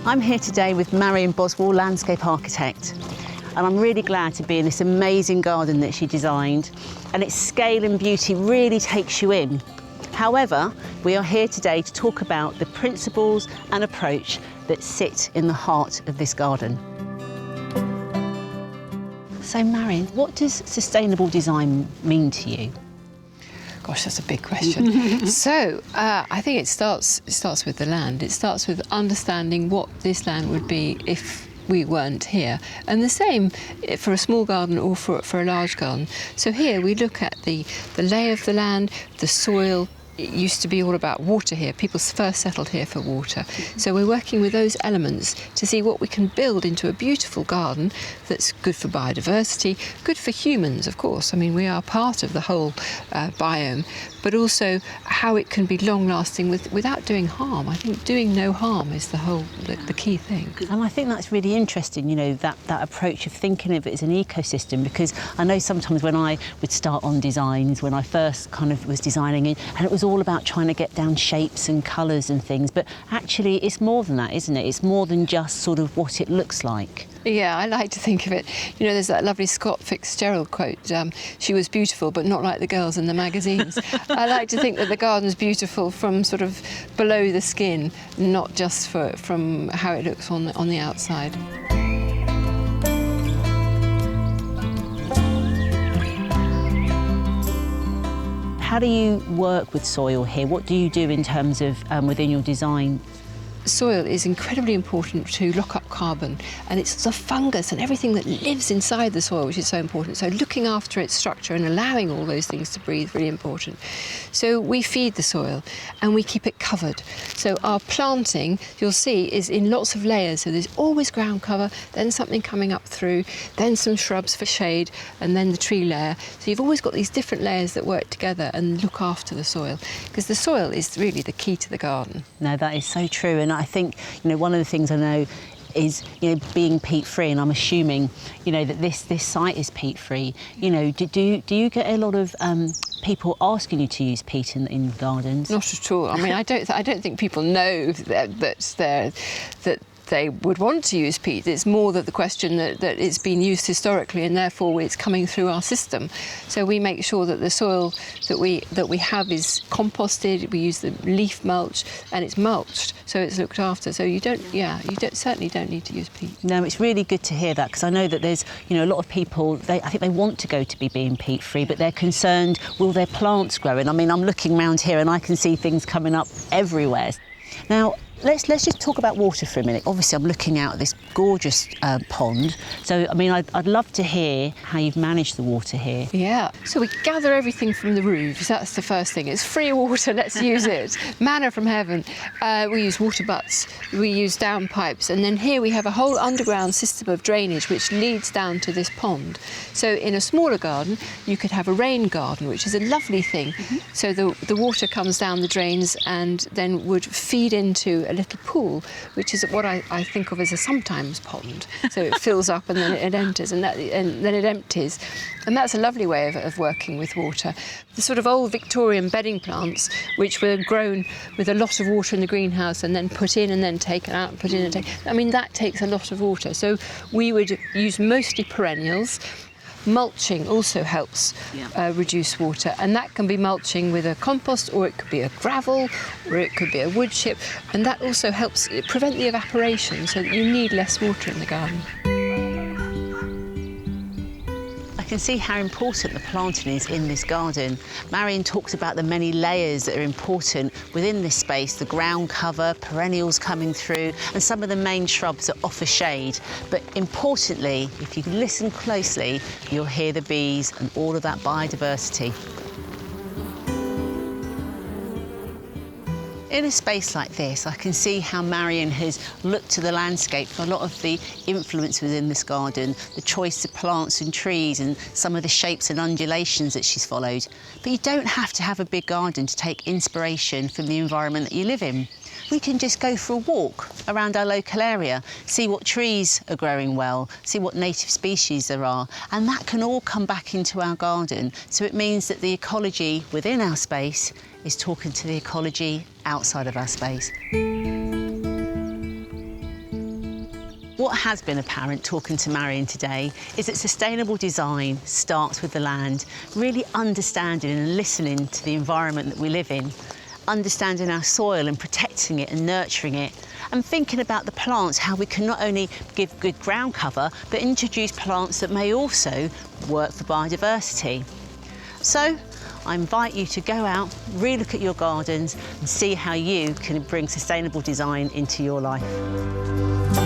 I'm here today with Marion Boswell, landscape architect, and I'm really glad to be in this amazing garden that she designed, and its scale and beauty really takes you in. However, we are here today to talk about the principles and approach that sit in the heart of this garden. So Marion, what does sustainable design mean to you? Gosh, that's a big question. I think it starts with the land. It starts with understanding what this land would be if we weren't here. And the same for a small garden or for a large garden. So here we look at the lay of the land, the soil. It used to be all about water here. People first settled here for water. So we're working with those elements to see what we can build into a beautiful garden that's good for biodiversity, good for humans, of course. I mean, we are part of the whole biome, but also how it can be long-lasting without doing harm. I think doing no harm is the key thing. And I think that's really interesting, you know, that approach of thinking of it as an ecosystem, because I know sometimes when I would start on designs, when I first kind of was designing it, and it was all about trying to get down shapes and colours and things, but actually it's more than that, isn't it? It's more than just sort of what it looks like. Yeah, I like to think of it. You know, there's that lovely Scott Fitzgerald quote, she was beautiful, but not like the girls in the magazines. I like to think that the garden's beautiful from sort of below the skin, not just from how it looks on the outside. How do you work with soil here? What do you do in terms of within your design? Soil is incredibly important to lock up carbon, and it's the fungus and everything that lives inside the soil which is so important. So looking after its structure and allowing all those things to breathe, really important. So we feed the soil and we keep it covered. So our planting, you'll see, is in lots of layers. So there's always ground cover, then something coming up through, then some shrubs for shade, and then the tree layer. So you've always got these different layers that work together and look after the soil, because the soil is really the key to the garden. No, that is so true. And I think, you know, one of the things I know is, you know, being peat-free, and I'm assuming, you know, that this site is peat-free. You know, do you get a lot of people asking you to use peat in gardens? Not at all. I mean, I don't think people know that they would want to use peat. It's more that the question that it's been used historically, and therefore it's coming through our system. So we make sure that the soil that we have is composted. We use the leaf mulch, and it's mulched, so it's looked after. So you certainly don't need to use peat. No, it's really good to hear that, because I know that there's, you know, a lot of people, I think they want to go to being peat-free, but they're concerned, will their plants grow? And I mean, I'm looking around here and I can see things coming up everywhere. Now, let's just talk about water for a minute. Obviously, I'm looking out at this gorgeous pond. So, I mean, I'd love to hear how you've managed the water here. Yeah. So we gather everything from the roofs. That's the first thing. It's free water. Let's use it. Manna from heaven. We use water butts. We use down pipes. And then here we have a whole underground system of drainage which leads down to this pond. So in a smaller garden, you could have a rain garden, which is a lovely thing. Mm-hmm. So the water comes down the drains and then would feed into a little pool, which is what I think of as a sometimes pond. So it fills up and then it enters, and then it empties. And that's a lovely way of working with water. The sort of old Victorian bedding plants, which were grown with a lot of water in the greenhouse and then put in and then taken out, put in and taken. I mean, that takes a lot of water. So we would use mostly perennials. Mulching also helps reduce water, and that can be mulching with a compost, or it could be a gravel, or it could be a wood chip, and that also helps prevent the evaporation so that you need less water in the garden. I can see how important the planting is in this garden. Marion talks about the many layers that are important within this space, the ground cover, perennials coming through, and some of the main shrubs that offer shade. But importantly, if you listen closely, you'll hear the bees and all of that biodiversity. In a space like this, I can see how Marion has looked to the landscape for a lot of the influence within this garden, the choice of plants and trees and some of the shapes and undulations that she's followed. But you don't have to have a big garden to take inspiration from the environment that you live in. We can just go for a walk around our local area, see what trees are growing well, see what native species there are, and that can all come back into our garden. So it means that the ecology within our space is talking to the ecology outside of our space. has been apparent talking to Marion today is that sustainable design starts with the land, really understanding and listening to the environment that we live in, understanding our soil and protecting it and nurturing it, and thinking about the plants, how we can not only give good ground cover, but introduce plants that may also work for biodiversity. So I invite you to go out, relook at your gardens and see how you can bring sustainable design into your life.